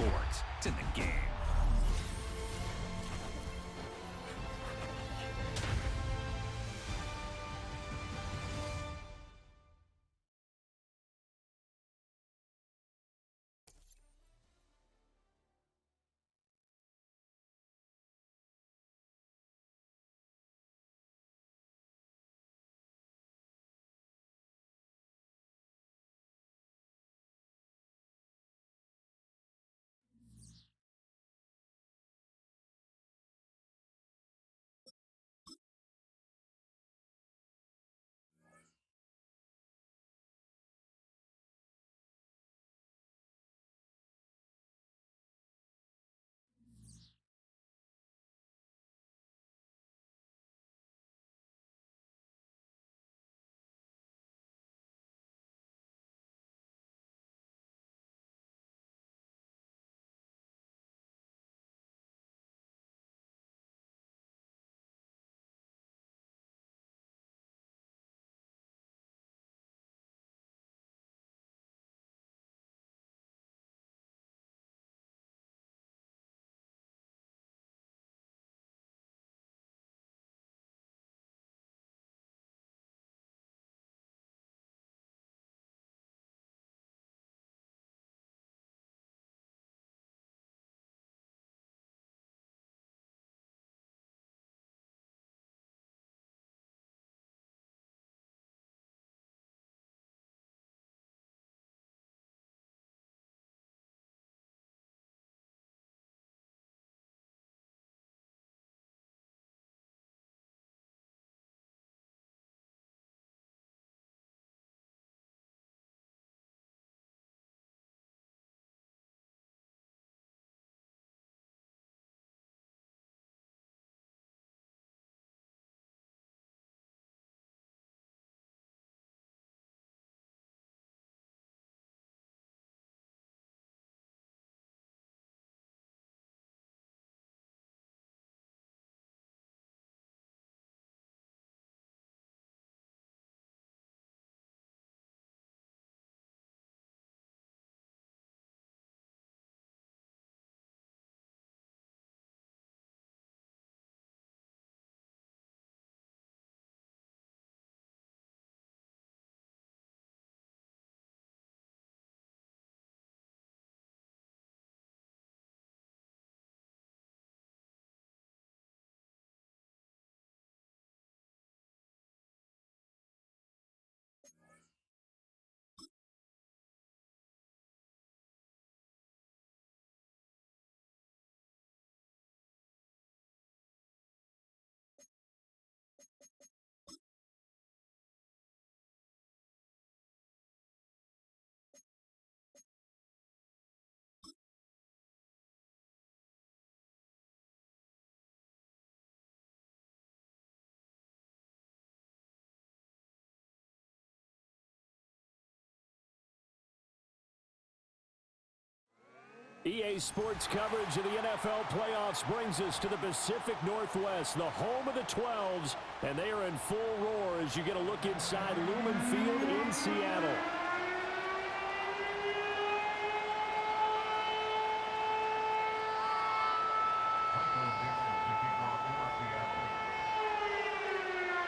sports. It's in the game. EA Sports coverage of the NFL playoffs brings us to the Pacific Northwest, the home of the 12s, and they are in full roar as you get a look inside Lumen Field in Seattle.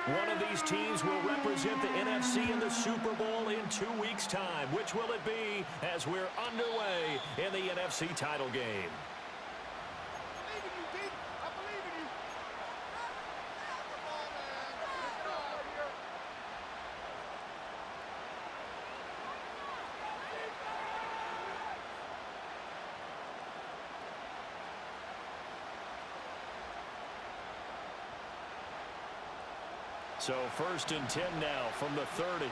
One of these teams will represent the NFC in the Super Bowl in 2 weeks' time. Which will it be as we're underway in the NFC title game? So 1st and 10 now from the 30.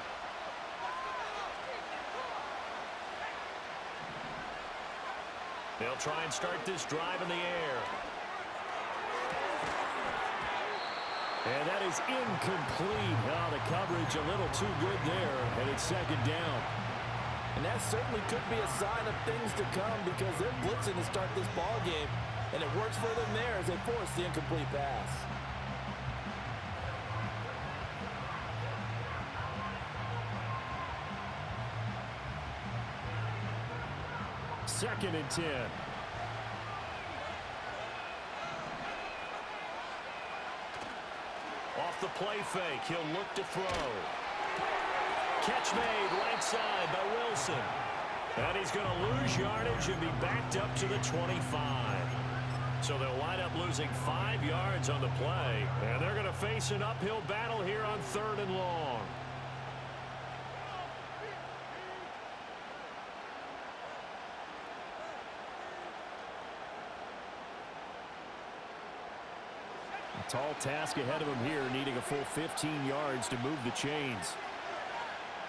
They'll try and start this drive in the air. And that is incomplete. Oh, the coverage a little too good there, and it's 2nd down. And that certainly could be a sign of things to come because they're blitzing to start this ball game, and it works for them there as they force the incomplete pass. 2nd and 10. play fake. He'll look to throw. Catch made right side by Wilson. And he's going to lose yardage and be backed up to the 25. So they'll wind up losing 5 yards on the play. And they're going to face an uphill battle here on 3rd and long. A tall task ahead of him here, needing a full 15 yards to move the chains.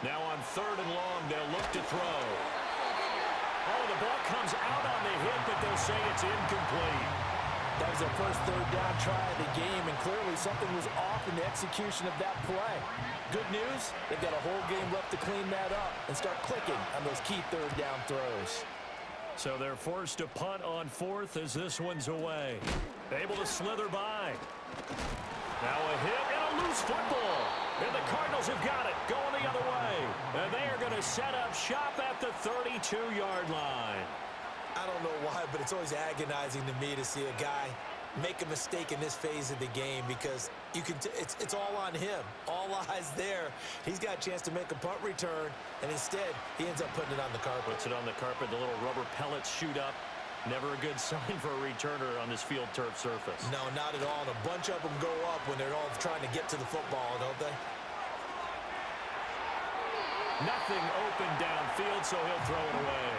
Now on 3rd and long, they'll look to throw. Oh, the ball comes out on the hit, but they'll say it's incomplete. That was their first 3rd down try of the game, and clearly something was off in the execution of that play. Good news, they've got a whole game left to clean that up and start clicking on those key 3rd down throws. So they're forced to punt on 4th as this one's away. Able to slither by. Now a hit and a loose football. And the Cardinals have got it, going the other way. And they are going to set up shop at the 32-yard line. I don't know why, but it's always agonizing to me to see a guy make a mistake in this phase of the game because you can it's all on him. All eyes there. He's got a chance to make a punt return, and instead he ends up putting it on the carpet. Puts it on the carpet. The little rubber pellets shoot up. Never a good sign for a returner on this field turf surface. No, not at all. And a bunch of them go up when they're all trying to get to the football, don't they? Nothing open downfield, so he'll throw it away.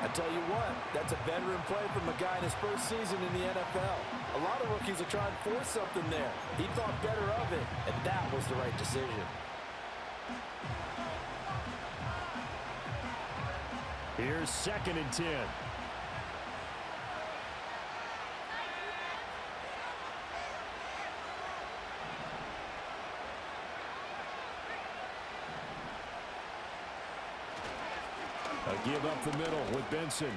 I tell you what, that's a veteran play from a guy in his first season in the NFL. A lot of rookies are trying to force something there. He thought better of it, and that was the right decision. Here's 2nd and 10. A give up the middle with Benson.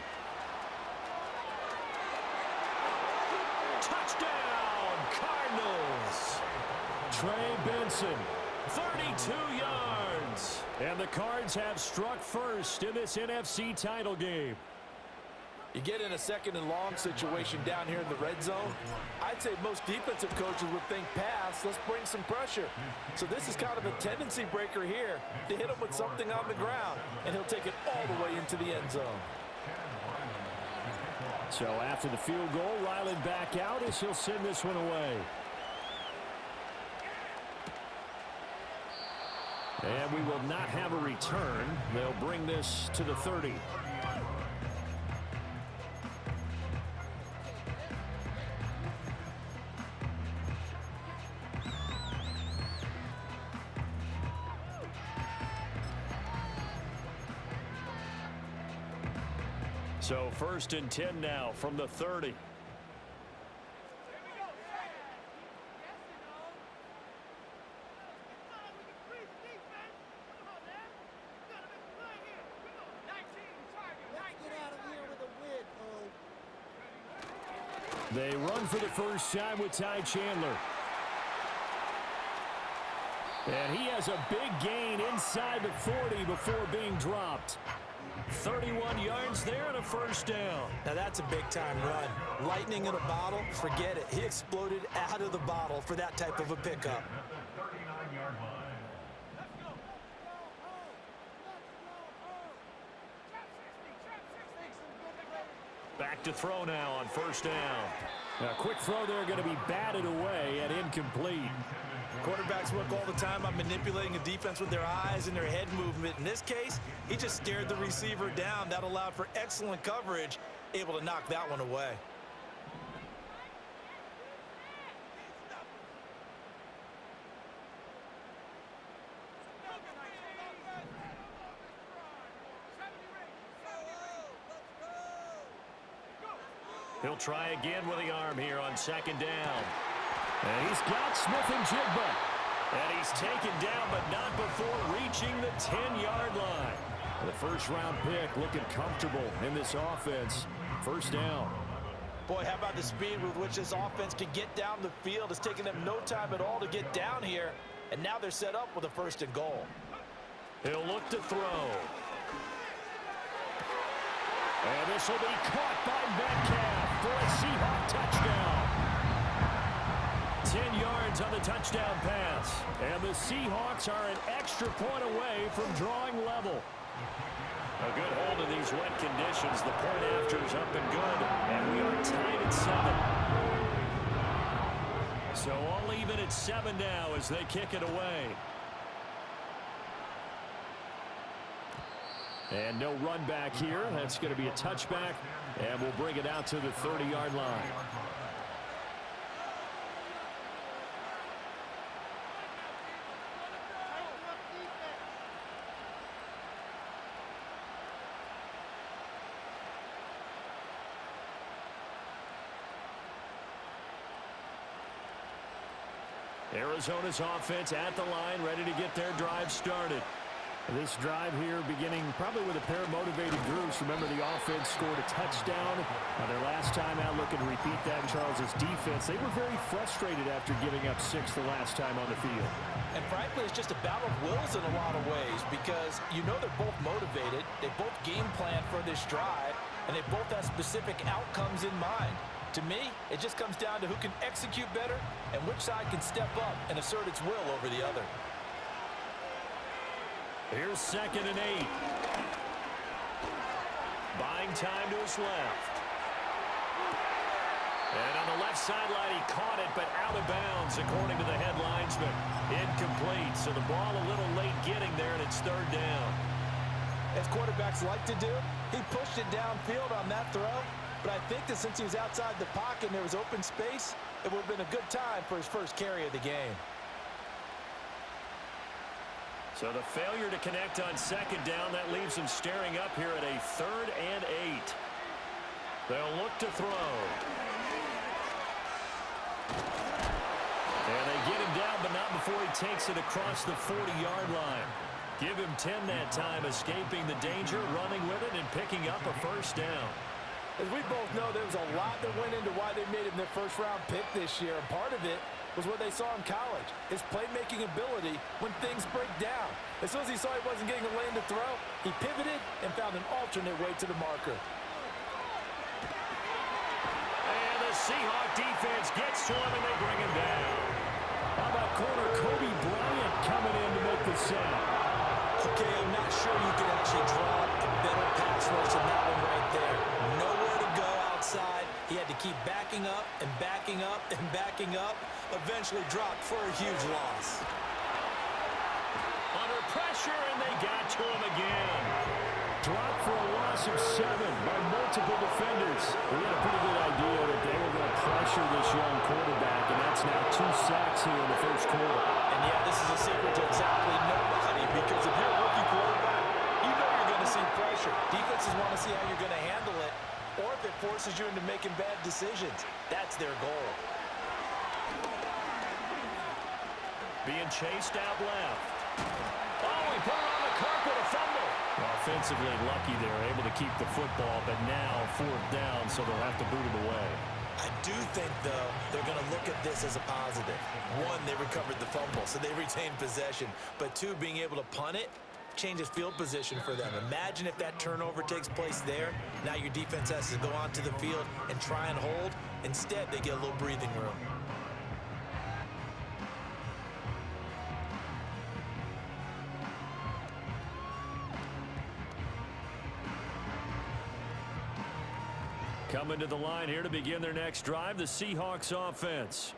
Touchdown, Cardinals! Trey Benson, 32 yards. And the Cards have struck first in this NFC title game. You get in a 2nd and long situation down here in the red zone, I'd say most defensive coaches would think pass, let's bring some pressure. So this is kind of a tendency breaker here to hit him with something on the ground, and he'll take it all the way into the end zone. So after the field goal, Ryland back out as he'll send this one away. And we will not have a return. They'll bring this to the 30. So 1st and 10 now from the 30. They run for the first time with Ty Chandler. And he has a big gain inside the 40 before being dropped. 31 yards there and a first down. Now that's a big-time run. Lightning in a bottle, forget it. He exploded out of the bottle for that type of a pickup. Back to throw now on first down. A quick throw there going to be batted away and incomplete. Quarterbacks work all the time on manipulating a defense with their eyes and their head movement. In this case, he just stared the receiver down. That allowed for excellent coverage, able to knock that one away. He'll try again with the arm here on 2nd down. And he's got Smith and Jigba. And he's taken down, but not before reaching the 10-yard line. The first-round pick looking comfortable in this offense. First down. Boy, how about the speed with which this offense can get down the field? It's taken them no time at all to get down here. And now they're set up with a 1st and goal. He'll look to throw. And this will be caught by Metcalf for a Seahawk touchdown. 10 yards on the touchdown pass. And the Seahawks are an extra point away from drawing level. A good hold in these wet conditions. The point after is up and good. And we are tied at 7. So all even at 7 now as they kick it away. And no run back here. That's going to be a touchback. And we'll bring it out to the 30-yard line. Arizona's offense at the line, ready to get their drive started. This drive here beginning probably with a pair of motivated groups. Remember, the offense scored a touchdown. Their last time out, looking to repeat that in Charles's defense. They were very frustrated after giving up 6 the last time on the field. And frankly, it's just a battle of wills in a lot of ways because you know they're both motivated. They both game plan for this drive, and they both have specific outcomes in mind. To me, it just comes down to who can execute better and which side can step up and assert its will over the other. Here's 2nd and 8. Buying time to his left. And on the left sideline, he caught it, but out of bounds, according to the head linesman. Incomplete, so the ball a little late getting there, and it's 3rd down. As quarterbacks like to do, he pushed it downfield on that throw. But I think that since he was outside the pocket and there was open space, it would have been a good time for his first carry of the game. So the failure to connect on 2nd down, that leaves him staring up here at a 3rd and 8. They'll look to throw. And they get him down, but not before he takes it across the 40-yard line. Give him 10 that time, escaping the danger, running with it, and picking up a 1st down. As we both know, there was a lot that went into why they made him their first-round pick this year. And part of it was what they saw in college, his playmaking ability when things break down. As soon as he saw he wasn't getting a lane to throw, he pivoted and found an alternate way to the marker. And the Seahawk defense gets to him, and they bring him down. How about corner Kobe Bryant coming in to make the save? Okay, I'm not sure you can actually draw a better pass rush than that one right there. Nowhere to go outside. He had to keep backing up and backing up and backing up. Eventually dropped for a huge loss. Under pressure, and they got to him again. Dropped for a loss of 7 by multiple defenders. We had a pretty good idea that they were going to pressure this young quarterback, and that's now 2 sacks here in the first quarter. And yeah, this is a secret to exactly nobody, because if you're a rookie quarterback, you know you're going to see pressure. Defenses want to see how you're going to handle it, or if it forces you into making bad decisions. That's their goal. Being chased out left. Oh, he put it on the carpet, a fumble. Offensively lucky they're able to keep the football, but now 4th down, so they'll have to boot it away. I do think, though, they're going to look at this as a positive. 1, they recovered the fumble, so they retained possession. But 2, being able to punt it changes field position for them. Imagine if that turnover takes place there. Now your defense has to go onto the field and try and hold. Instead, they get a little breathing room. Coming to the line here to begin their next drive, the Seahawks offense.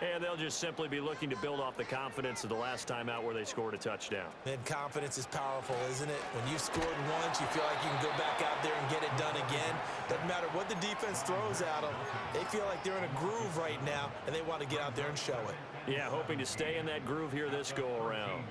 And they'll just simply be looking to build off the confidence of the last time out where they scored a touchdown. And confidence is powerful, isn't it? When you've scored once, you feel like you can go back out there and get it done again. Doesn't matter what the defense throws at them. They feel like they're in a groove right now, and they want to get out there and show it. Yeah, hoping to stay in that groove here this go-around.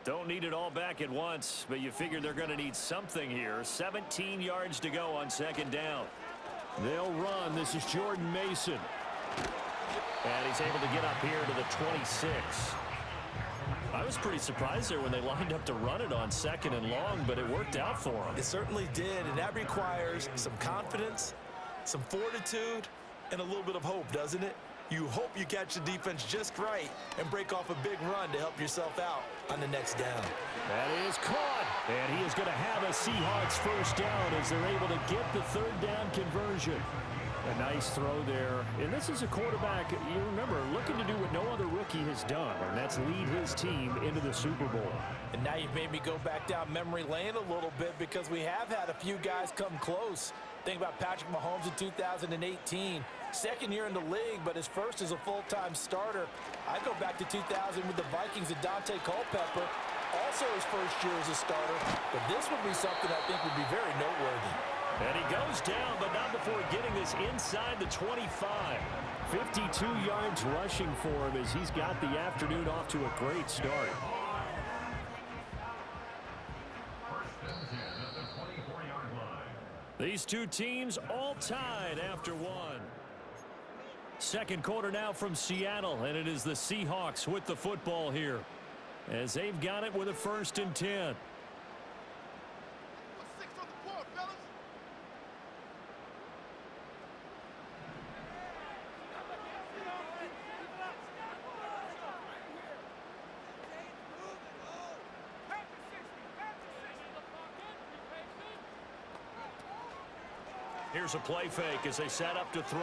Don't need it all back at once, but you figure they're going to need something here. 17 yards to go on 2nd down. They'll run. This is Jordan Mason. And he's able to get up here to the 26. I was pretty surprised there when they lined up to run it on 2nd and long, but it worked out for them. It certainly did, and that requires some confidence, some fortitude, and a little bit of hope, doesn't it? You hope you catch the defense just right and break off a big run to help yourself out on the next down. That is caught. And he is going to have a Seahawks first down as they're able to get the third down conversion. A nice throw there. And this is a quarterback, you remember, looking to do what no other rookie has done, and that's lead his team into the Super Bowl. And now you've made me go back down memory lane a little bit because we have had a few guys come close. Think about Patrick Mahomes in 2018. Second year in the league, but his first as a full-time starter. I go back to 2000 with the Vikings and Dante Culpepper. Also his first year as a starter. But this would be something I think would be very noteworthy. And he goes down, but not before getting this inside the 25. 52 yards rushing for him as he's got the afternoon off to a great start. These two teams all tied after one. Second quarter now from Seattle, and it is the Seahawks with the football here as they've got it with a 1st and 10. Here's a play fake as they set up to throw.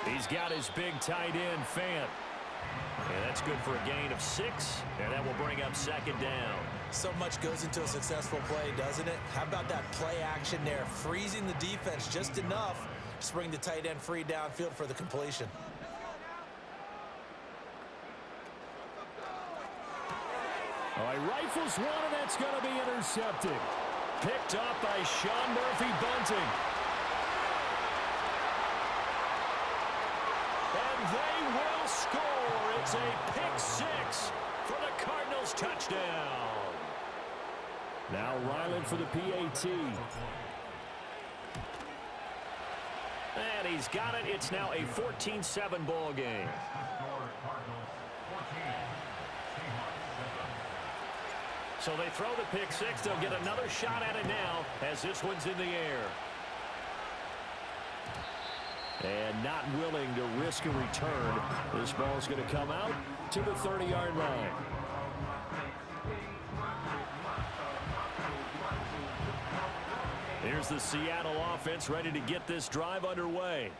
He's got his big tight end, Fant. And that's good for a gain of 6, and that will bring up 2nd down. So much goes into a successful play, doesn't it? How about that play action there? Freezing the defense just enough to bring the tight end free downfield for the completion. All right, rifles one, and that's going to be intercepted. Picked up by Sean Murphy-Bunting. And they will score. It's a pick 6 for the Cardinals touchdown. Now Ryland for the PAT. And he's got it. It's now a 14-7 ball game. So they throw the pick 6. They'll get another shot at it now as this one's in the air. And not willing to risk a return. This ball's going to come out to the 30-yard line. Here's the Seattle offense ready to get this drive underway.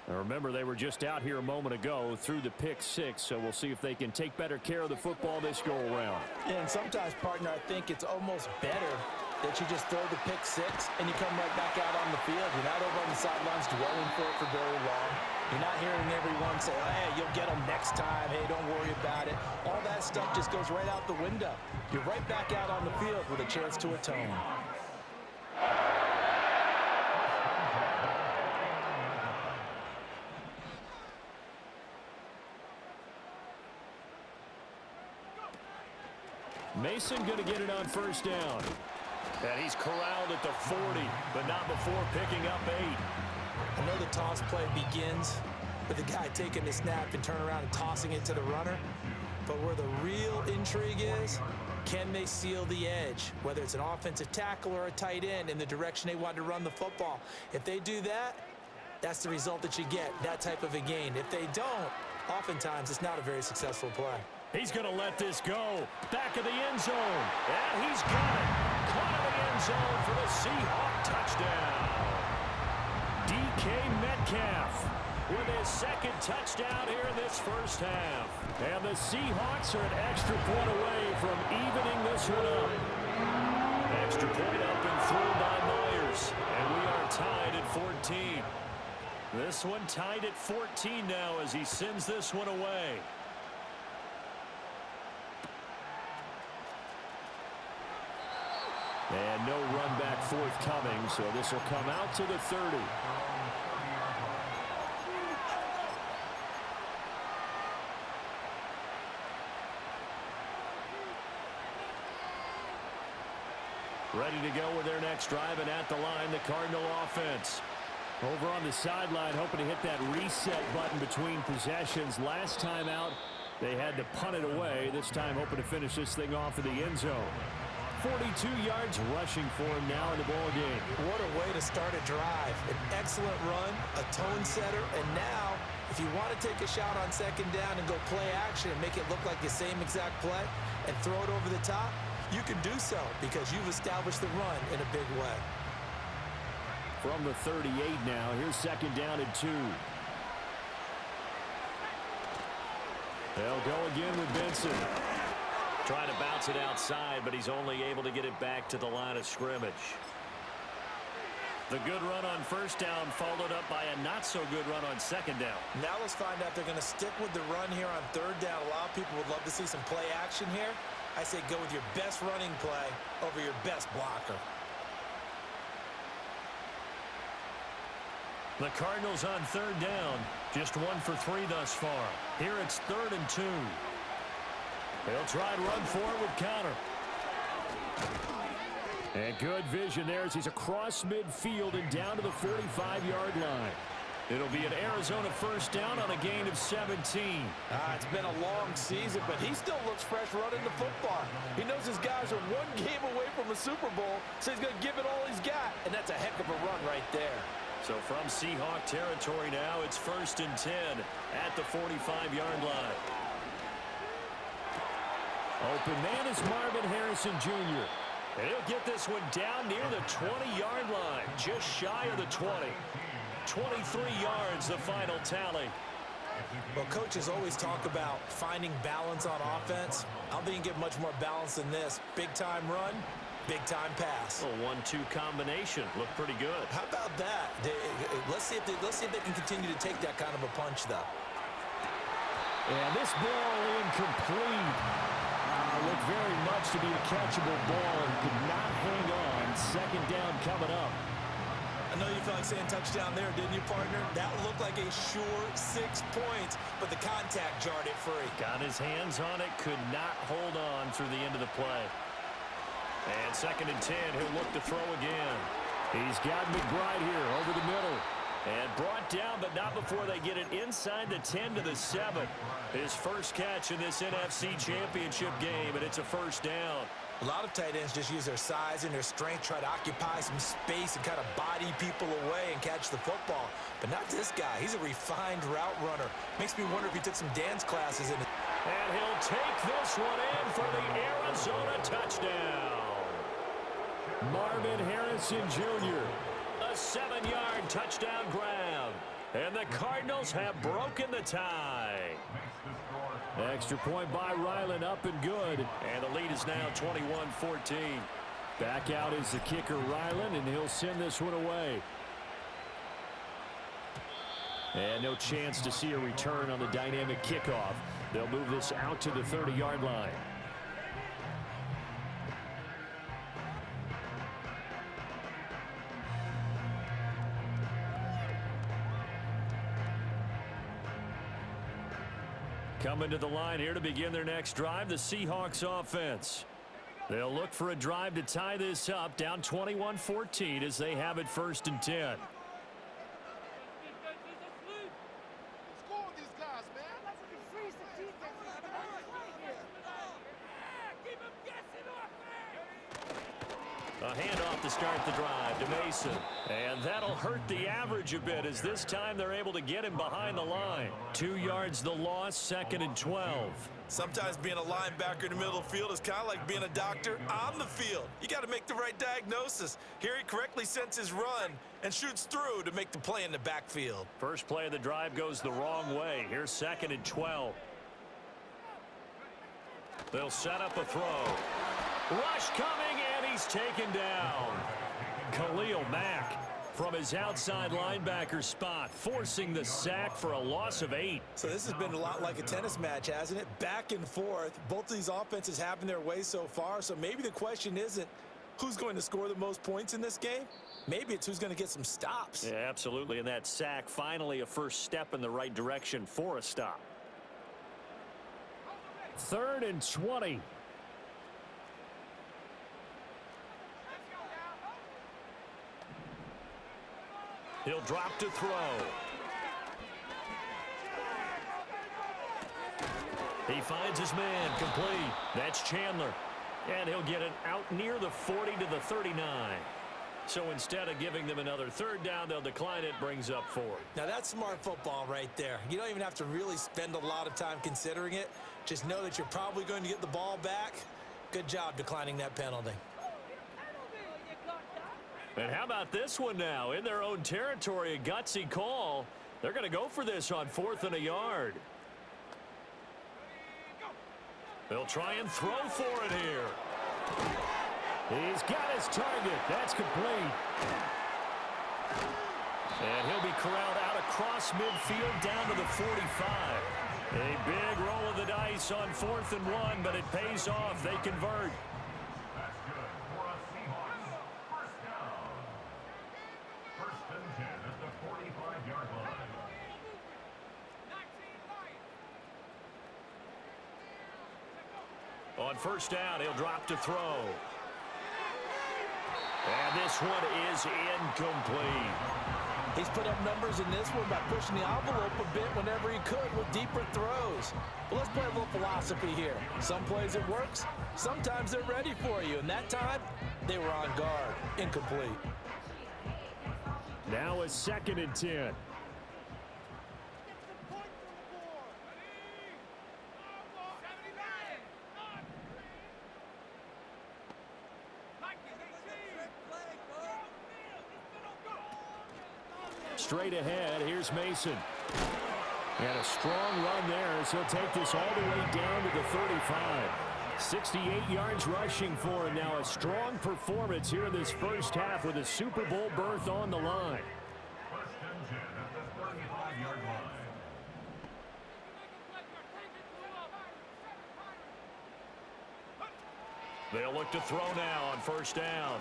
Now remember, they were just out here a moment ago through the pick 6, so we'll see if they can take better care of the football this go-around. Yeah, and sometimes, partner, I think it's almost better that you just throw the pick 6 and you come right back out on the field. You're not over on the sidelines dwelling for it for very long. You're not hearing everyone say, oh, hey, you'll get them next time. Hey, don't worry about it. All that stuff just goes right out the window. You're right back out on the field with a chance to atone. Mason going to get it on 1st down. And he's corralled at the 40, but not before picking up 8. I know the toss play begins with the guy taking the snap and turning around and tossing it to the runner. But where the real intrigue is, can they seal the edge, whether it's an offensive tackle or a tight end, in the direction they want to run the football? If they do that, that's the result that you get, that type of a gain. If they don't, oftentimes it's not a very successful play. He's going to let this go. Back of the end zone. And he's got it. Caught in the end zone for the Seahawk touchdown. DK Metcalf with his 2nd touchdown here in this first half. And the Seahawks are an extra point away from evening this one up. Extra point up and through by Myers. And we are tied at 14. This one tied at 14 now as he sends this one away. And no run back forthcoming, so this will come out to the 30. Ready to go with their next drive, and at the line, the Cardinal offense. Over on the sideline, hoping to hit that reset button between possessions. Last time out, they had to punt it away. This time, hoping to finish this thing off in the end zone. 42 yards rushing for him now in the ball game. What a way to start a drive. An excellent run, a tone setter, and now If you want to take a shot on second down and go play action and make it look like the same exact play and throw it over the top, you can do so because you've established the run in a big way. From the 38 now, here's second down and 2. They'll go again with Benson. Trying to bounce it outside, but he's only able to get it back to the line of scrimmage. The good run on first down followed up by a not-so-good run on second down. Now let's find out if they're going to stick with the run here on third down. A lot of people would love to see some play action here. I say go with your best running play over your best blocker. The Cardinals on third down. Just 1 for 3 thus far. Here it's 3rd and 2. They'll try and run for it with counter. And good vision there as he's across midfield and down to the 45-yard line. It'll be an Arizona first down on a gain of 17. It's been a long season, but he still looks fresh running the football. He knows his guys are 1 game away from a Super Bowl, so he's going to give it all he's got, and that's a heck of a run right there. So from Seahawk territory now, it's 1st and 10 at the 45-yard line. Open man is Marvin Harrison Jr. And he'll get this one down near the 20-yard line, just shy of the 20. 23 yards, the final tally. Well, coaches always talk about finding balance on offense. I don't think you can get much more balance than this. Big-time run, big-time pass. A 1-2 combination. Looked pretty good. How about that? Let's see if they can continue to take that kind of a punch, though. And this ball incomplete. Looked very much to be a catchable ball and could not hang on. Second down coming up. I know you felt like saying touchdown there, didn't you, partner? That looked like a sure 6 points, but the contact jarred it free. Got his hands on it, could not hold on through the end of the play. And 2nd and 10, he'll look to throw again. He's got McBride here over the middle. And brought down, but not before they get it inside the 10 to the 7. His first catch in this NFC Championship game, and it's a first down. A lot of tight ends just use their size and their strength, try to occupy some space and kind of body people away and catch the football. But not this guy. He's a refined route runner. Makes me wonder if he took some dance classes in it. And he'll take this one in for the Arizona touchdown. Marvin Harrison Jr., a 7-yard touchdown grab. And the Cardinals have broken the tie. Extra point by Ryland, up and good. And the lead is now 21-14. Back out is the kicker, Ryland, and he'll send this one away. And no chance to see a return on the dynamic kickoff. They'll move this out to the 30-yard line. Coming to the line here to begin their next drive, the Seahawks offense. They'll look for a drive to tie this up, down 21-14 as they have it 1st and 10. A handoff to start the drive to Mason. And that'll hurt the average a bit as this time they're able to get him behind the line. 2 yards the loss, 2nd and 12. Sometimes being a linebacker in the middle of the field is kind of like being a doctor on the field. You got to make the right diagnosis. Here he correctly sends his run and shoots through to make the play in the backfield. First play of the drive goes the wrong way. Here's 2nd and 12. They'll set up a throw. Rush coming, and he's taken down. Khalil Mack from his outside linebacker spot, forcing the sack for a loss of 8. So this has been a lot like a tennis match, hasn't it? Back and forth. Both of these offenses having their way so far, so maybe the question isn't who's going to score the most points in this game. Maybe it's who's going to get some stops. Yeah, absolutely, and that sack finally a first step in the right direction for a stop. 3rd and 20. He'll drop to throw. He finds his man complete. That's Chandler. And he'll get it out near the 40 to the 39. So instead of giving them another third down, they'll decline it, brings up 4. Now that's smart football right there. You don't even have to really spend a lot of time considering it. Just know that you're probably going to get the ball back. Good job declining that penalty. And how about this one now? In their own territory, a gutsy call. They're going to go for this on 4th and a yard. They'll try and throw for it here. He's got his target. That's complete. And he'll be corralled out across midfield down to the 45. A big roll of the dice on 4th and 1, but it pays off. They convert. That's good for a Seahawks first down. 1st and 10 at the 45-yard line. On 1st down, he'll drop to throw. And this one is incomplete. He's put up numbers in this one by pushing the envelope a bit whenever he could with deeper throws. But let's play a little philosophy here. Some plays it works. Sometimes they're ready for you. And that time, they were on guard. Incomplete. Now a 2nd and 10. Straight ahead, here's Mason. And a strong run there as he'll take this all the way down to the 35. 68 yards rushing for him now. A strong performance here in this first half with a Super Bowl berth on the line. 1st and 10 at the 35-yard line. They'll look to throw now on 1st down.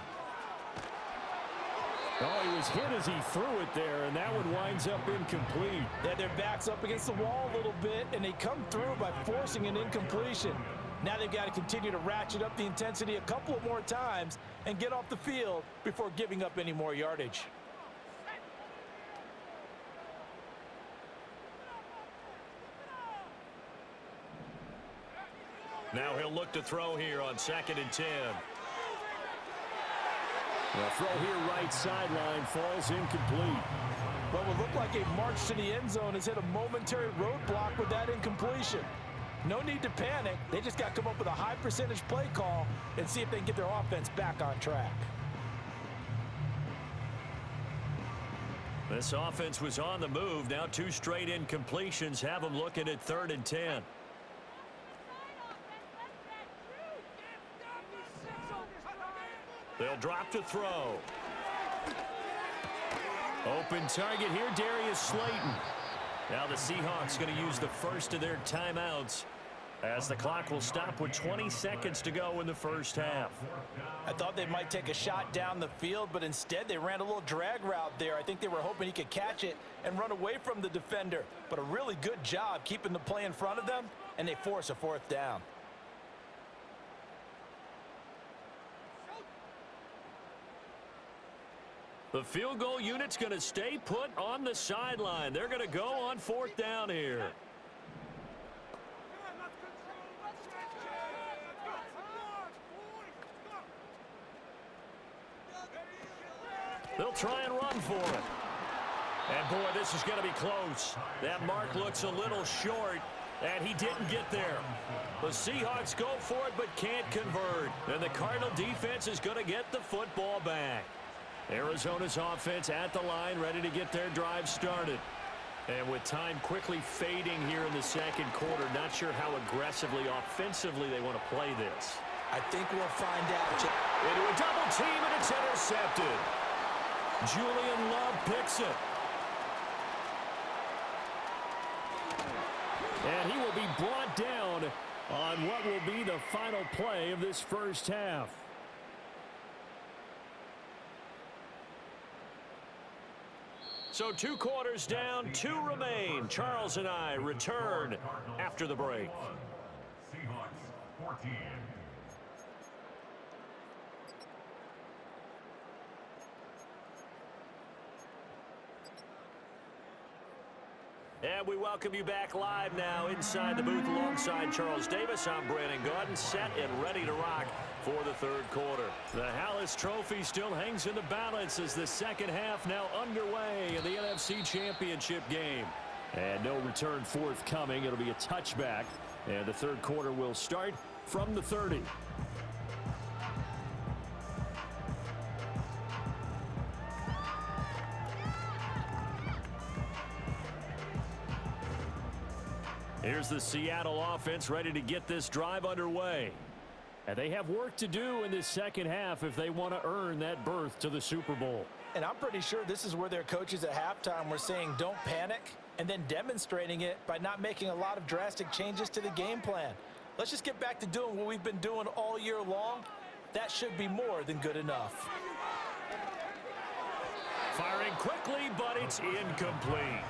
Oh, he was hit as he threw it there, and that one winds up incomplete. They had their backs up against the wall a little bit, and they come through by forcing an incompletion. Now they've got to continue to ratchet up the intensity a couple of more times and get off the field before giving up any more yardage. Now he'll look to throw here on 2nd and 10. The throw here right sideline falls incomplete. What would look like a march to the end zone has hit a momentary roadblock with that incompletion. No need to panic. They just got to come up with a high percentage play call and see if they can get their offense back on track. This offense was on the move. Now 2 straight incompletions have them looking at 3rd and 10. They'll drop to throw. Open target here, Darius Slayton. Now the Seahawks going to use the first of their timeouts as the clock will stop with 20 seconds to go in the first half. I thought they might take a shot down the field, but instead they ran a little drag route there. I think they were hoping he could catch it and run away from the defender. But a really good job keeping the play in front of them, and they force a 4th down. The field goal unit's going to stay put on the sideline. They're going to go on 4th down here. They'll try and run for it. And boy, this is going to be close. That mark looks a little short, and he didn't get there. The Seahawks go for it but can't convert. And the Cardinal defense is going to get the football back. Arizona's offense at the line, ready to get their drive started. And with time quickly fading here in the 2nd quarter, not sure how aggressively, offensively they want to play this. I think we'll find out. Into a double team, and it's intercepted. Julian Love picks it. And he will be brought down on what will be the final play of this first half. So 2 quarters down, 2 remain. Charles and I return after the break. Seahawks 14. And we welcome you back live now inside the booth alongside Charles Davis. I'm Brandon Gaudin, set and ready to rock for the third quarter. The Hallis Trophy still hangs in the balance as the second half now underway in the NFC Championship game. And no return forthcoming. It'll be a touchback. And the third quarter will start from the 30. Here's the Seattle offense ready to get this drive underway. And they have work to do in this second half if they want to earn that berth to the Super Bowl. And I'm pretty sure this is where their coaches at halftime were saying don't panic, and then demonstrating it by not making a lot of drastic changes to the game plan. Let's just get back to doing what we've been doing all year long. That should be more than good enough. Firing quickly, but it's incomplete.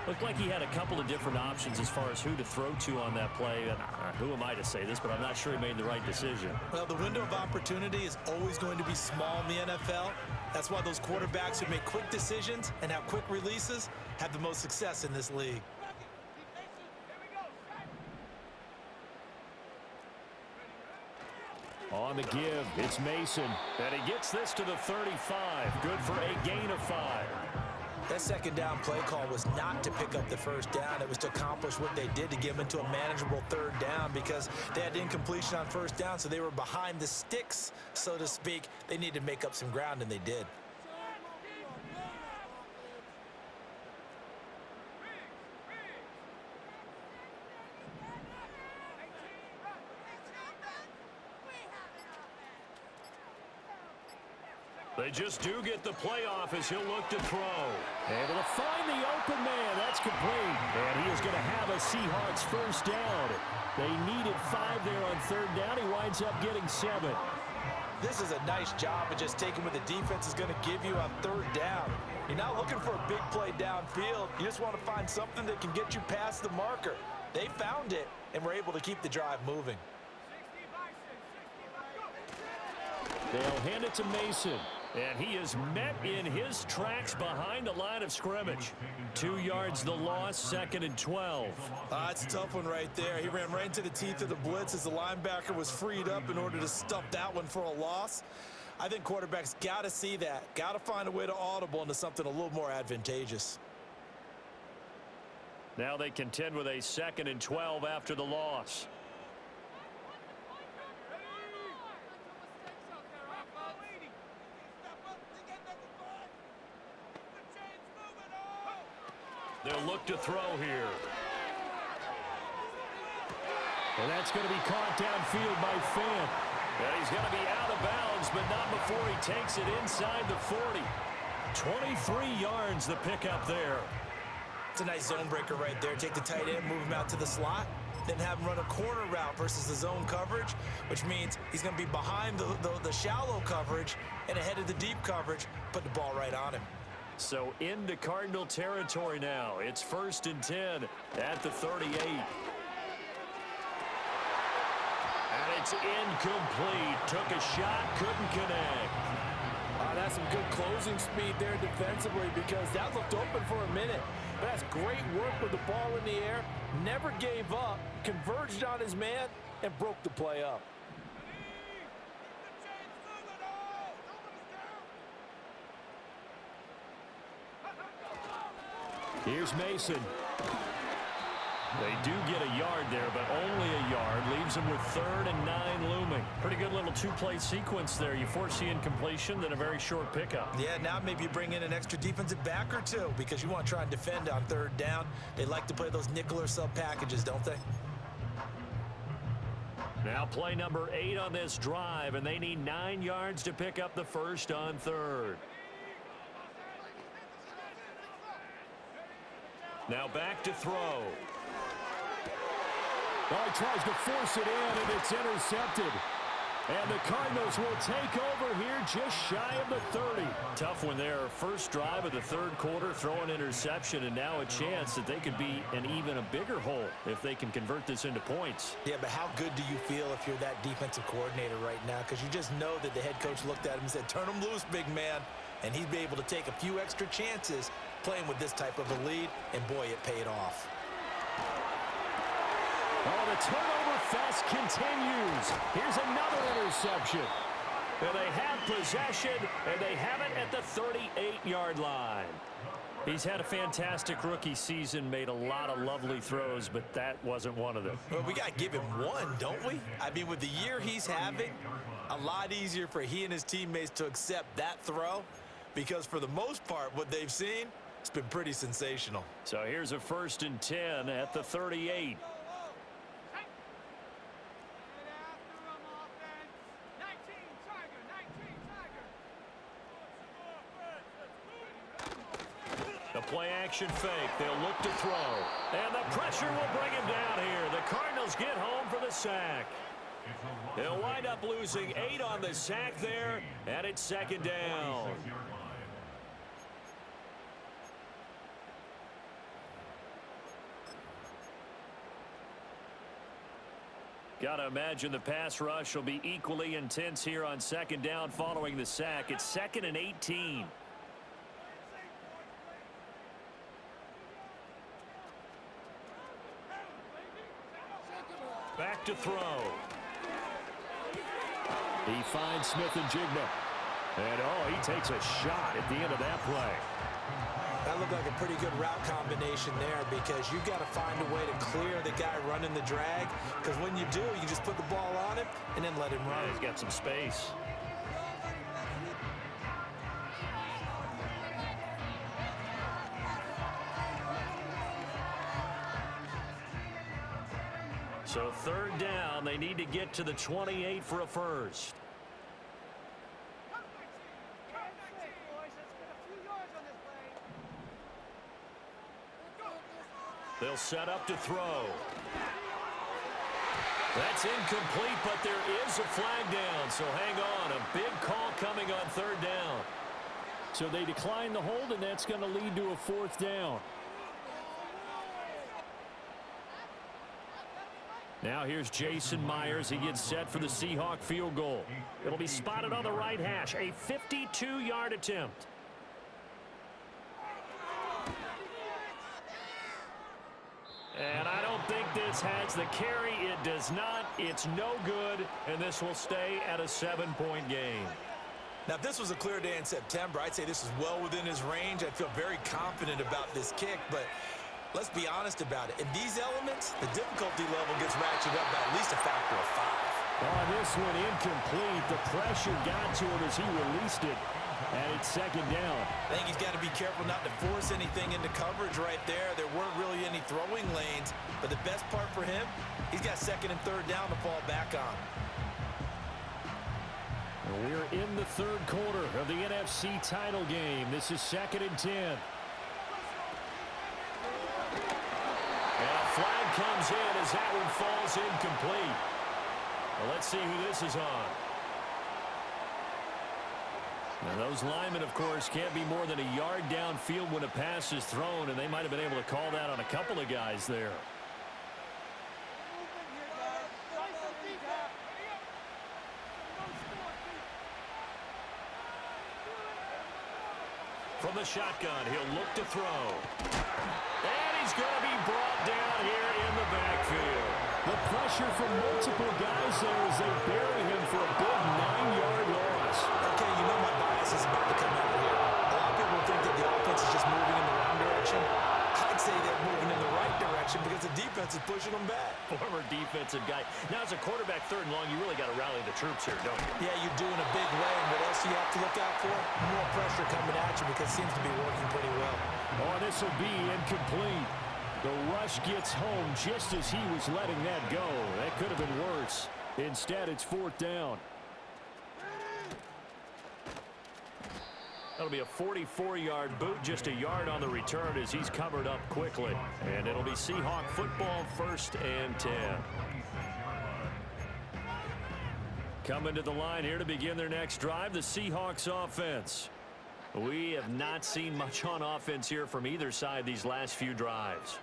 Looked like he had a couple of different options as far as who to throw to on that play. And who am I to say this, but I'm not sure he made the right decision. Well, the window of opportunity is always going to be small in the NFL. That's why those quarterbacks who make quick decisions and have quick releases have the most success in this league. On the give, it's Mason. And he gets this to the 35. Good for a gain of 5. That second down play call was not to pick up the first down. It was to accomplish what they did to get them into a manageable third down because they had incompletion on first down, so they were behind the sticks, so to speak. They needed to make up some ground, and they did. They just do get the playoff as he'll look to throw. Able to find the open man. That's complete. And he is going to have a Seahawks first down. They needed 5 there on third down. He winds up getting 7. This is a nice job of just taking what the defense is going to give you on third down. You're not looking for a big play downfield. You just want to find something that can get you past the marker. They found it and were able to keep the drive moving. They'll hand it to Mason. And he is met in his tracks behind the line of scrimmage. 2 yards the loss, 2nd and 12. It's a tough one right there. He ran right into the teeth of the blitz as the linebacker was freed up in order to stuff that one for a loss. I think quarterbacks got to see that. Got to find a way to audible into something a little more advantageous. Now they contend with a 2nd and 12 after the loss. They'll look to throw here. And that's going to be caught downfield by Fant. And he's going to be out of bounds, but not before he takes it inside the 40. 23 yards the pickup there. It's a nice zone breaker right there. Take the tight end, move him out to the slot, then have him run a corner route versus the zone coverage, which means he's going to be behind the shallow coverage and ahead of the deep coverage, put the ball right on him. So into Cardinal territory now. It's 1st and 10 at the 38. And it's incomplete. Took a shot, couldn't connect. That's some good closing speed there defensively because that looked open for a minute. But that's great work with the ball in the air. Never gave up, converged on his man, and broke the play up. Here's Mason. They do get a yard there, but only a yard. Leaves them with 3rd and 9 looming. Pretty good little 2-play sequence there. You foresee incompletion, then a very short pickup. Yeah, now maybe you bring in an extra defensive back or two because you want to try and defend on 3rd down. They like to play those nickel or sub packages, don't they? Now play number 8 on this drive, and they need 9 yards to pick up the first on 3rd. Now back to throw. Oh, he tries to force it in, and it's intercepted. And the Cardinals will take over here just shy of the 30. Tough one there. First drive of the third quarter, throw an interception, and now a chance that they could be in even a bigger hole if they can convert this into points. Yeah, but how good do you feel if you're that defensive coordinator right now? Because you just know that the head coach looked at him and said, turn him loose, big man. And he'd be able to take a few extra chances playing with this type of a lead, and boy, it paid off. Oh, the turnover fest continues. Here's another interception. And they have possession, and they have it at the 38-yard line. He's had a fantastic rookie season, made a lot of lovely throws, but that wasn't one of them. Well, we got to give him one, don't we? I mean, with the year he's having, a lot easier for he and his teammates to accept that throw, because for the most part, what they've seen, it's been pretty sensational. So here's a 1st and 10 at the 38. The play-action fake. They'll look to throw. And the pressure will bring him down here. The Cardinals get home for the sack. They'll wind up losing 8 on the sack there, and it's 2nd down. Got to imagine the pass rush will be equally intense here on 2nd down following the sack. It's 2nd and 18. Back to throw. He finds Smith and Jigma. And, oh, he takes a shot at the end of that play. That looked like a pretty good route combination there, because you've got to find a way to clear the guy running the drag, because when you do, you just put the ball on him and then let him run. Yeah, he's got some space. So 3rd down, they need to get to the 28 for a first. They'll set up to throw. That's incomplete, but there is a flag down, so hang on. A big call coming on 3rd down. So they decline the hold, and that's going to lead to a 4th down. Now here's Jason Myers. He gets set for the Seahawk field goal. It'll be spotted on the right hash. A 52-yard attempt. And I don't think this has the carry. It does not. It's no good, and this will stay at a 7-point game. Now, if this was a clear day in September, I'd say this is well within his range. I feel very confident about this kick, but let's be honest about it. In these elements, the difficulty level gets ratcheted up by at least a factor of 5. On this one, incomplete. The pressure got to him as he released it, and it's 2nd down. I think he's got to be careful not to force anything into coverage right there. There weren't really any throwing lanes, but the best part for him, he's got 2nd and 3rd down to fall back on. We're in the 3rd quarter of the NFC title game. This is 2nd and 10. And a flag comes in as that one falls incomplete. Well, let's see who this is on. Now, those linemen, of course, can't be more than a yard downfield when a pass is thrown, and they might have been able to call that on a couple of guys there. From the shotgun, he'll look to throw. And he's going to be brought down here in the backfield. The pressure from multiple guys there as they bury him for a big 9-yard loss. Okay, you know my bias is about to come out here. A lot of people think that the offense is just moving in the wrong direction. I'd say they're moving in the right direction because the defense is pushing them back. Former defensive guy. Now, as a quarterback, 3rd and long, you really got to rally the troops here, don't you? Yeah, you do in a big way. And what else do you have to look out for? More pressure coming at you because it seems to be working pretty well. Oh, this will be incomplete. The rush gets home just as he was letting that go. That could have been worse. Instead, it's 4th down. That'll be a 44-yard boot, just a yard on the return as he's covered up quickly. And it'll be Seahawk football, 1st and 10. Coming to the line here to begin their next drive, the Seahawks offense. We have not seen much on offense here from either side these last few drives.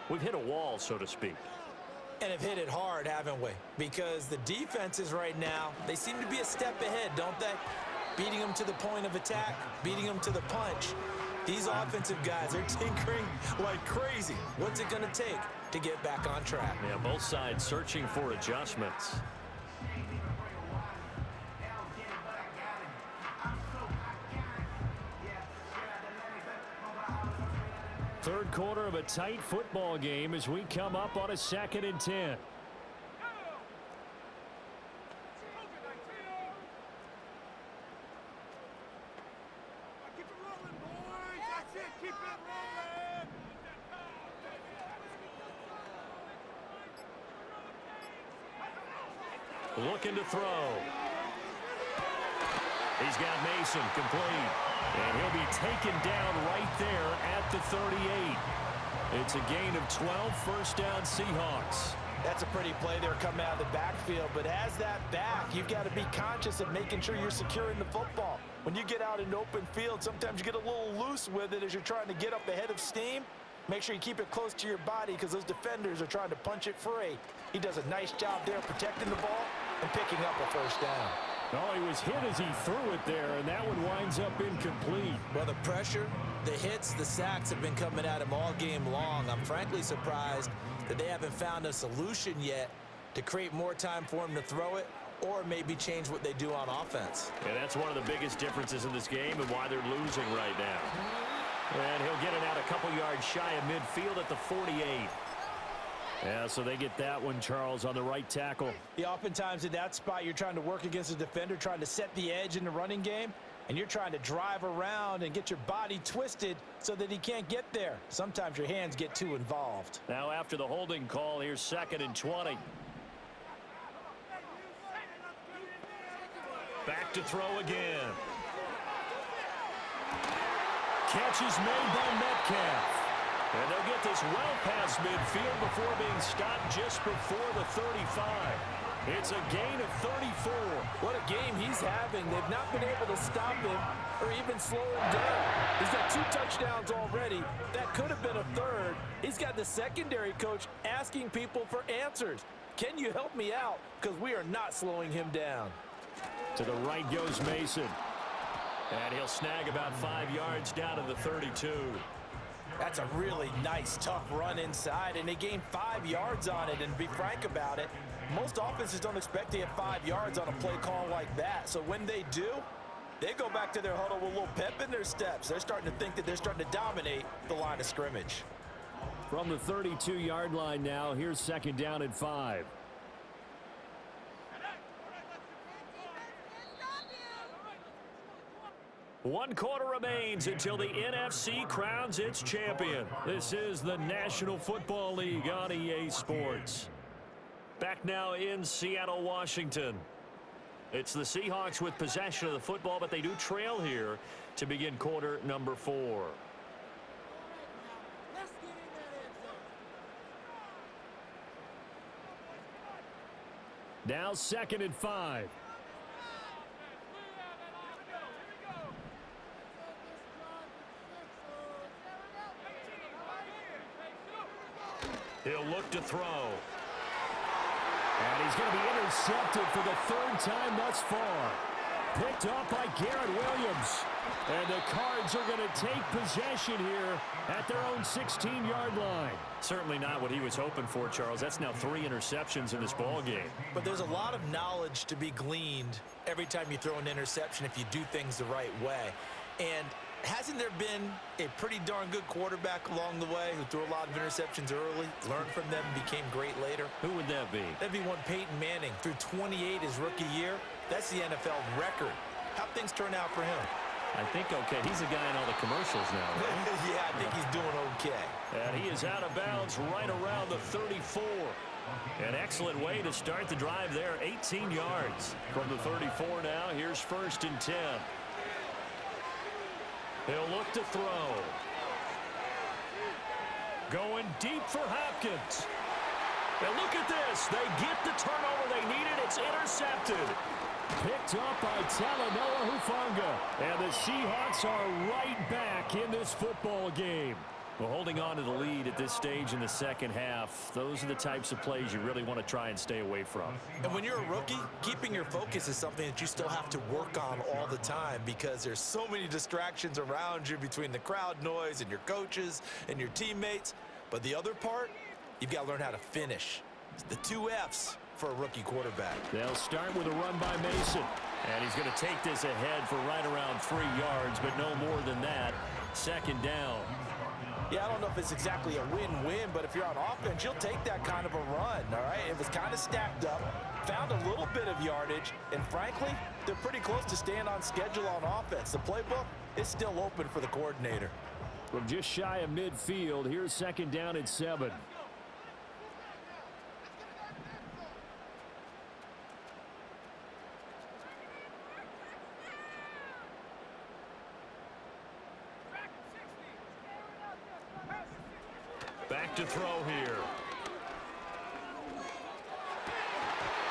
We've hit a wall, so to speak. And have hit it hard, haven't we? Because the defenses right now, they seem to be a step ahead, don't they? Beating them to the point of attack, beating them to the punch. These offensive guys, they're tinkering like crazy. What's it going to take to get back on track? Yeah, both sides searching for adjustments. Third quarter of a tight football game as we come up on a 2nd and 10. Looking to throw. He's got Mason complete. And he'll be taken down right there at the 38. It's a gain of 12, first down Seahawks. That's a pretty play there coming out of the backfield, but as that back, you've got to be conscious of making sure you're securing the football. When you get out in open field, sometimes you get a little loose with it as you're trying to get up ahead of steam. Make sure you keep it close to your body because those defenders are trying to punch it free. He does a nice job there protecting the ball and picking up a first down. Oh, he was hit as he threw it there, and that one winds up incomplete. Well, the pressure, the hits, the sacks have been coming at him all game long. I'm frankly surprised that they haven't found a solution yet to create more time for him to throw it or maybe change what they do on offense. And that's one of the biggest differences in this game and why they're losing right now. And he'll get it out a couple yards shy of midfield at the 48. Yeah, so they get that one, Charles, on the right tackle. Yeah, oftentimes in that spot, you're trying to work against a defender, trying to set the edge in the running game, and you're trying to drive around and get your body twisted so that he can't get there. Sometimes your hands get too involved. Now after the holding call, here's 2nd and 20. Back to throw again. Catch is made by Metcalf. And they'll get this well past midfield before being stopped just before the 35. It's a gain of 34. What a game he's having. They've not been able to stop him or even slow him down. He's got 2 touchdowns already. That could have been a third. He's got the secondary coach asking people for answers. Can you help me out? Because we are not slowing him down. To the right goes Mason. And he'll snag about 5 yards down to the 32. That's a really nice, tough run inside, and they gained 5 yards on it. And to be frank about it, most offenses don't expect to get 5 yards on a play call like that. So when they do, they go back to their huddle with a little pep in their steps. They're starting to think that they're starting to dominate the line of scrimmage. From the 32-yard line now, here's 2nd down and 5. One quarter remains until the NFC crowns its champion. This is the National Football League on EA Sports. Back now in Seattle, Washington. It's the Seahawks with possession of the football, but they do trail here to begin quarter number 4. Now 2nd and 5. He'll look to throw. And he's going to be intercepted for the 3rd time thus far. Picked up by Garrett Williams. And the Cards are going to take possession here at their own 16-yard line. Certainly not what he was hoping for, Charles. That's now 3 interceptions in this ball game. But there's a lot of knowledge to be gleaned every time you throw an interception if you do things the right way. And hasn't there been a pretty darn good quarterback along the way who threw a lot of interceptions early, learned from them, and became great later? Who would that be? That'd be one Peyton Manning. Threw 28 his rookie year. That's the NFL record. How'd things turn out for him? I think okay. He's the guy in all the commercials now, right? Yeah, I think he's doing okay. And he is out of bounds right around the 34. An excellent way to start the drive there. 18 yards from the 34 now. Here's 1st and 10. He'll look to throw. Going deep for Hopkins. And look at this. They get the turnover they needed. It's intercepted. Picked up by Talanoa Hufanga. And the Seahawks are right back in this football game. Well, holding on to the lead at this stage in the second half, those are the types of plays you really want to try and stay away from. And when you're a rookie, keeping your focus is something that you still have to work on all the time because there's so many distractions around you between the crowd noise and your coaches and your teammates. But the other part, you've got to learn how to finish. It's the 2 F's for a rookie quarterback. They'll start with a run by Mason. And he's going to take this ahead for right around 3 yards, but no more than that. Second down. Yeah, I don't know if it's exactly a win-win, but if you're on offense, you'll take that kind of a run, all right? It was kind of stacked up, found a little bit of yardage, and frankly, they're pretty close to staying on schedule on offense. The playbook is still open for the coordinator. From just shy of midfield, here's second down at 7. Back to throw here.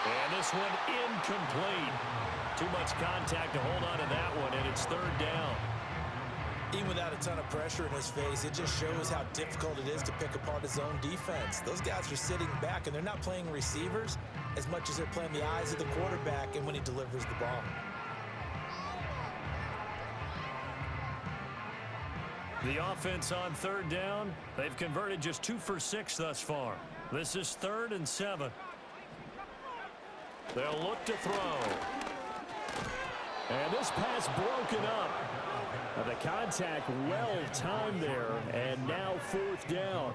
And this one incomplete. Too much contact to hold on to that one, and it's third down. Even without a ton of pressure in his face, it just shows how difficult it is to pick apart his own defense. Those guys are sitting back, and they're not playing receivers as much as they're playing the eyes of the quarterback and when he delivers the ball. The offense on third down, they've converted just 2 for 6 thus far. This is 3rd and 7. They'll look to throw. And this pass broken up. The contact well timed there, and now 4th down.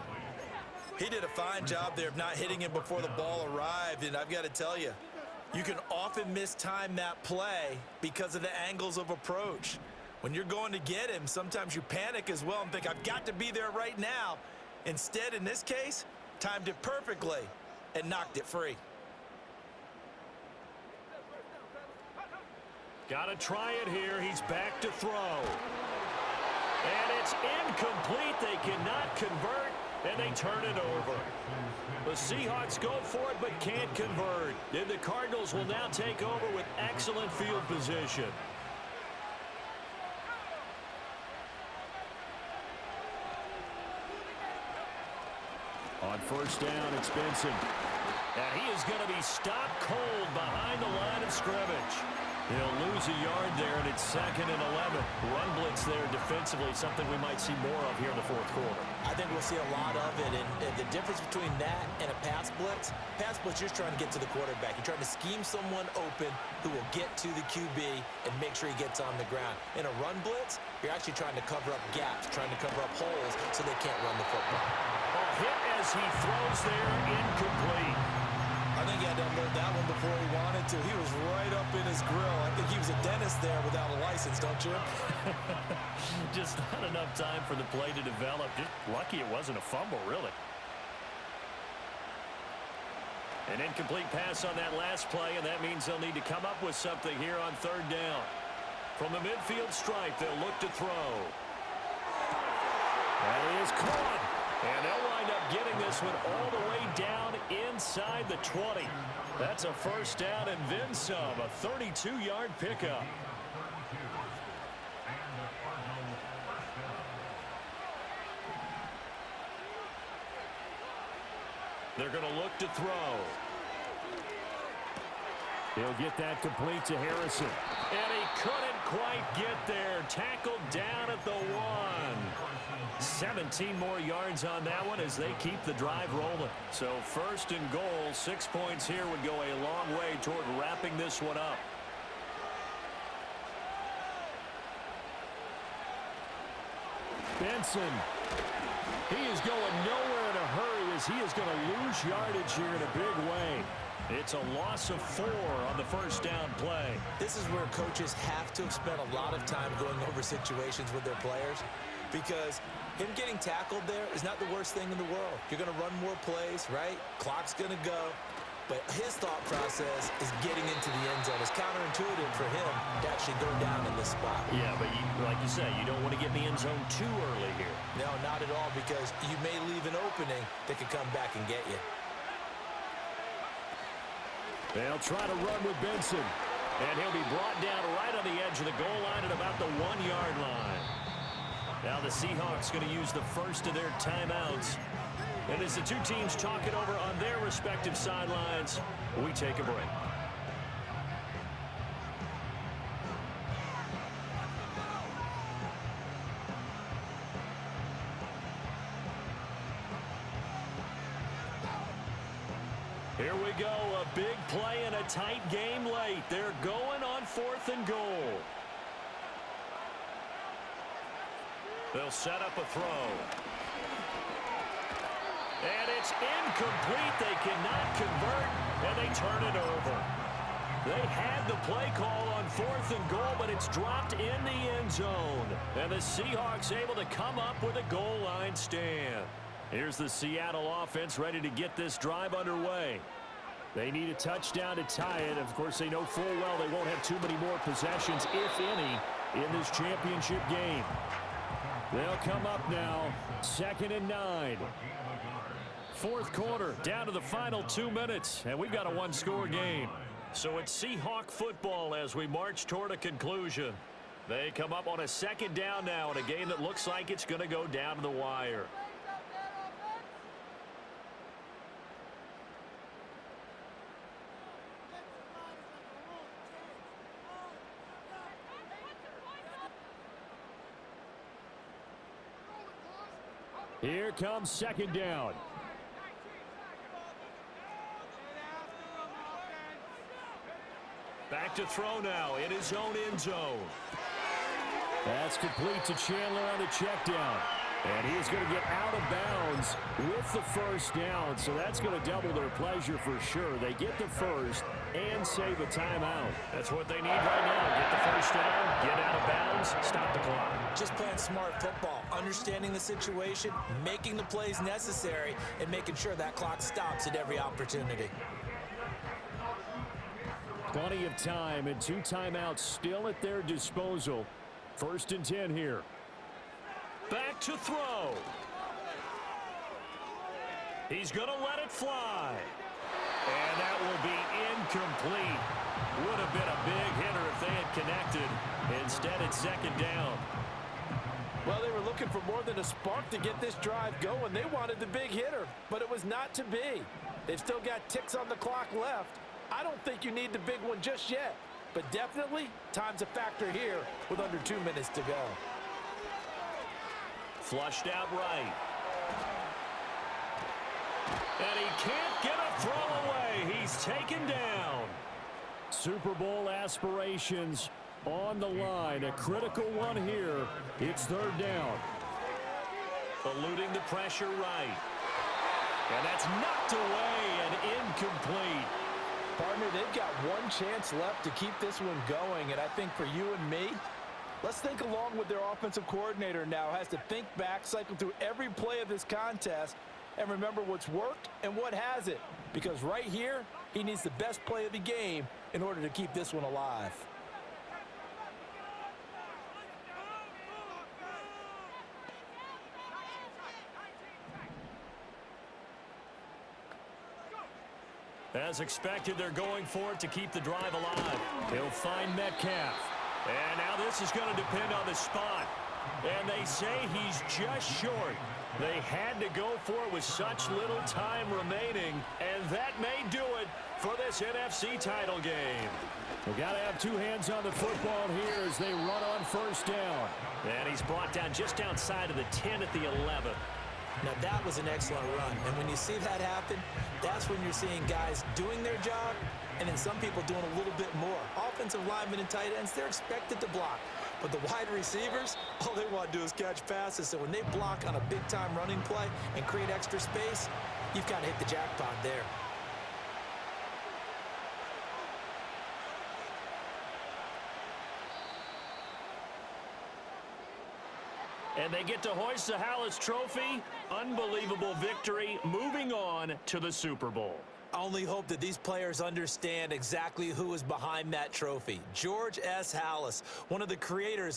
He did a fine job there of not hitting him before the ball arrived, and I've got to tell you, you can often mistime that play because of the angles of approach. When you're going to get him, sometimes you panic as well and think, I've got to be there right now. Instead, in this case, timed it perfectly and knocked it free. Got to try it here. He's back to throw. And it's incomplete. They cannot convert, and they turn it over. The Seahawks go for it but can't convert. And the Cardinals will now take over with excellent field position. On first down, it's Benson. And he is going to be stopped cold behind the line of scrimmage. He'll lose a yard there, and it's 2nd and 11. Run blitz there defensively, something we might see more of here in the 4th quarter. I think we'll see a lot of it, and the difference between that and a pass blitz, you're just trying to get to the quarterback. You're trying to scheme someone open who will get to the QB and make sure he gets on the ground. In a run blitz, you're actually trying to cover up gaps, trying to cover up holes so they can't run the football. A hit as he throws there, incomplete. I think he had to unload that one before he wanted to. He was right up in his grill. I think he was a dentist there without a license, don't you? Just not enough time for the play to develop. Just lucky it wasn't a fumble, really. An incomplete pass on that last play, and that means they'll need to come up with something here on third down. From the midfield stripe, they'll look to throw. That is caught. And they'll wind up getting this one all the way down inside the 20. That's a first down and then some. A 32-yard pickup. They're going to look to throw. He'll get that complete to Harrison. And he couldn't quite get there. Tackled down at the 1. 17 more yards on that one as they keep the drive rolling. So 1st and goal, 6 points here would go a long way toward wrapping this one up. Benson. He is going nowhere in a hurry as he is going to lose yardage here in a big way. It's a loss of 4 on the first down play. This is where coaches have to have spent a lot of time going over situations with their players, because him getting tackled there is not the worst thing in the world. You're going to run more plays, right? Clock's going to go. But his thought process is getting into the end zone. It's counterintuitive for him to actually go down in this spot. Yeah, but like you say, you don't want to get in the end zone too early here. No, not at all, because you may leave an opening that could come back and get you. They'll try to run with Benson. And he'll be brought down right on the edge of the goal line at about the 1-yard line. Now the Seahawks going to use the first of their timeouts. And as the two teams talk it over on their respective sidelines, we take a break. Here we go, a big play and a tight game late. They're going on 4th and goal. They'll set up a throw. And it's incomplete. They cannot convert, and they turn it over. They had the play call on 4th and goal, but it's dropped in the end zone. And the Seahawks able to come up with a goal line stand. Here's the Seattle offense ready to get this drive underway. They need a touchdown to tie it. Of course, they know full well they won't have too many more possessions, if any, in this championship game. They'll come up now, 2nd and 9. 4th quarter, down to the final 2 minutes, and we've got a one-score game. So it's Seahawk football as we march toward a conclusion. They come up on a 2nd down now in a game that looks like it's going to go down to the wire. Here comes 2nd down. Back to throw now in his own end zone. That's complete to Chandler on the check down. And he is going to get out of bounds with the first down. So that's going to double their pleasure for sure. They get the first and save a timeout. That's what they need right now. Get the first down, get out of bounds, stop the clock. Just playing smart football, understanding the situation, making the plays necessary, and making sure that clock stops at every opportunity. Plenty of time and 2 timeouts still at their disposal. 1st and 10 here. Back to throw. He's going to let it fly. And that will be incomplete. Would have been a big hitter if they had connected. Instead, it's 2nd down. Well, they were looking for more than a spark to get this drive going. They wanted the big hitter, but it was not to be. They've still got ticks on the clock left. I don't think you need the big one just yet, but definitely time's a factor here with under 2 minutes to go. Flushed out right. And he can't get a throw away. He's taken down. Super Bowl aspirations on the line. A critical one here. It's 3rd down. Eluding the pressure right. And that's knocked away and incomplete. Partner, they've got one chance left to keep this one going, and I think for you and me, let's think along with their offensive coordinator now. Has to think back, cycle through every play of this contest, and remember what's worked and what hasn't. Because right here, he needs the best play of the game in order to keep this one alive. As expected, they're going for it to keep the drive alive. He'll find Metcalf. And now this is going to depend on the spot. And they say he's just short. They had to go for it with such little time remaining. And that may do it for this NFC title game. We've got to have 2 hands on the football here as they run on 1st down. And he's brought down just outside of the 10 at the 11. Now that was an excellent run, and when you see that happen, that's when you're seeing guys doing their job and then some people doing a little bit more. Offensive linemen and tight ends, they're expected to block. But the wide receivers, all they want to do is catch passes. So when they block on a big-time running play and create extra space, you've got to hit the jackpot there. And they get to hoist the Hallis Trophy. Unbelievable victory, moving on to the Super Bowl. I only hope that these players understand exactly who is behind that trophy. George S. Hallis, one of the creators